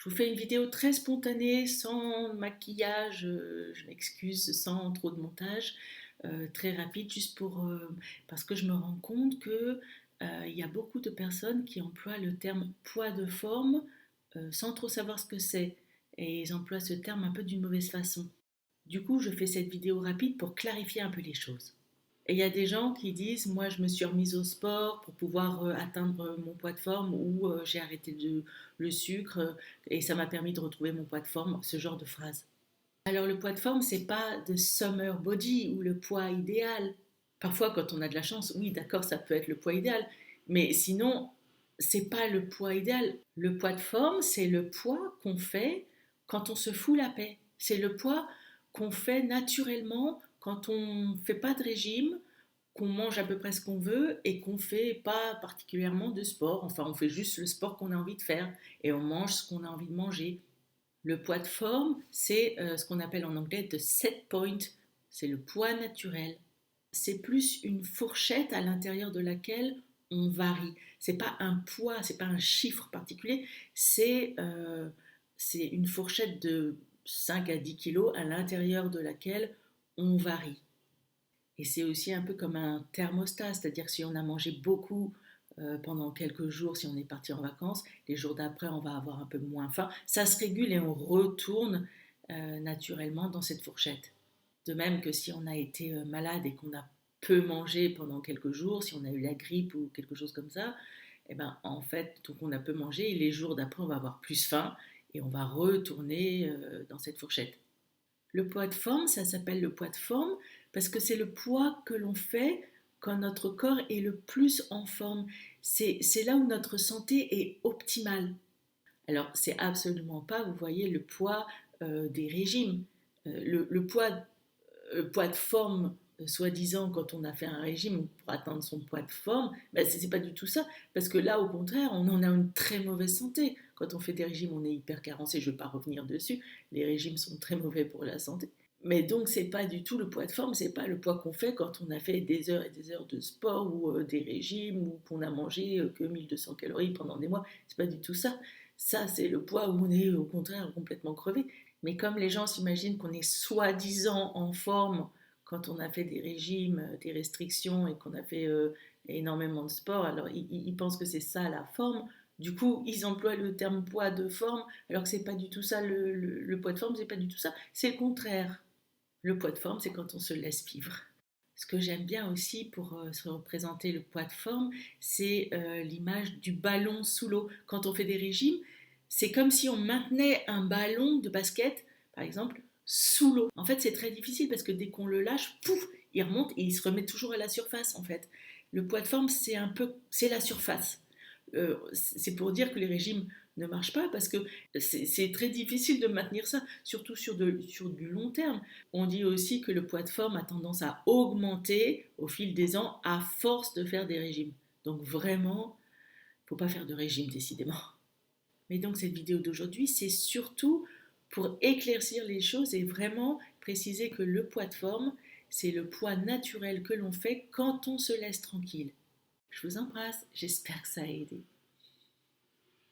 Je vous fais une vidéo très spontanée, sans maquillage, je m'excuse, sans trop de montage, très rapide, juste parce que je me rends compte que il y a beaucoup de personnes qui emploient le terme poids de forme sans trop savoir ce que c'est. Et ils emploient ce terme un peu d'une mauvaise façon. Du coup, je fais cette vidéo rapide pour clarifier un peu les choses. Et il y a des gens qui disent, moi je me suis remise au sport pour pouvoir atteindre mon poids de forme ou j'ai arrêté le sucre et ça m'a permis de retrouver mon poids de forme, ce genre de phrase. Alors le poids de forme, c'est pas de summer body ou le poids idéal. Parfois quand on a de la chance, oui d'accord, ça peut être le poids idéal, mais sinon c'est pas le poids idéal. Le poids de forme, c'est le poids qu'on fait quand on se fout la paix. C'est le poids qu'on fait naturellement quand on ne fait pas de régime, qu'on mange à peu près ce qu'on veut et qu'on ne fait pas particulièrement de sport. Enfin, on fait juste le sport qu'on a envie de faire et on mange ce qu'on a envie de manger. Le poids de forme, c'est ce qu'on appelle en anglais the set point, c'est le poids naturel. C'est plus une fourchette à l'intérieur de laquelle on varie. C'est pas un poids, c'est pas un chiffre particulier, c'est une fourchette de 5 à 10 kilos à l'intérieur de laquelle on varie. Et c'est aussi un peu comme un thermostat, c'est-à-dire que si on a mangé beaucoup pendant quelques jours, si on est parti en vacances, les jours d'après, on va avoir un peu moins faim. Ça se régule et on retourne naturellement dans cette fourchette. De même que si on a été malade et qu'on a peu mangé pendant quelques jours, si on a eu la grippe ou quelque chose comme ça, eh ben, en fait, donc on a peu mangé et les jours d'après, on va avoir plus faim et on va retourner dans cette fourchette. Le poids de forme, ça s'appelle le poids de forme parce que c'est le poids que l'on fait quand notre corps est le plus en forme. C'est là où notre santé est optimale. Alors, c'est absolument pas, vous voyez, le poids des régimes. Le poids de forme, soi-disant, quand on a fait un régime pour atteindre son poids de forme, ben, c'est pas du tout ça. Parce que là, au contraire, on en a une très mauvaise santé. Quand on fait des régimes, on est hyper carencé. Je ne vais pas revenir dessus. Les régimes sont très mauvais pour la santé. Mais donc, c'est pas du tout le poids de forme, c'est pas le poids qu'on fait quand on a fait des heures et des heures de sport ou des régimes ou qu'on a mangé que 1200 calories pendant des mois. C'est pas du tout ça. Ça, c'est le poids où on est au contraire complètement crevé. Mais comme les gens s'imaginent qu'on est soi-disant en forme quand on a fait des régimes, des restrictions et qu'on a fait énormément de sport, alors ils pensent que c'est ça la forme. Du coup, ils emploient le terme poids de forme, alors que c'est pas du tout ça le poids de forme, c'est pas du tout ça. C'est le contraire. Le poids de forme, c'est quand on se laisse vivre. Ce que j'aime bien aussi pour se représenter le poids de forme, c'est l'image du ballon sous l'eau. Quand on fait des régimes, c'est comme si on maintenait un ballon de basket, par exemple, sous l'eau. En fait, c'est très difficile parce que dès qu'on le lâche, pouf, il remonte et il se remet toujours à la surface, en fait. Le poids de forme, c'est la surface. C'est pour dire que les régimes ne marchent pas parce que c'est très difficile de maintenir ça, surtout sur du long terme. On dit aussi que le poids de forme a tendance à augmenter au fil des ans à force de faire des régimes. Donc vraiment, il ne faut pas faire de régime décidément. Mais donc cette vidéo d'aujourd'hui, c'est surtout pour éclaircir les choses et vraiment préciser que le poids de forme, c'est le poids naturel que l'on fait quand on se laisse tranquille. Je vous embrasse, j'espère que ça a aidé.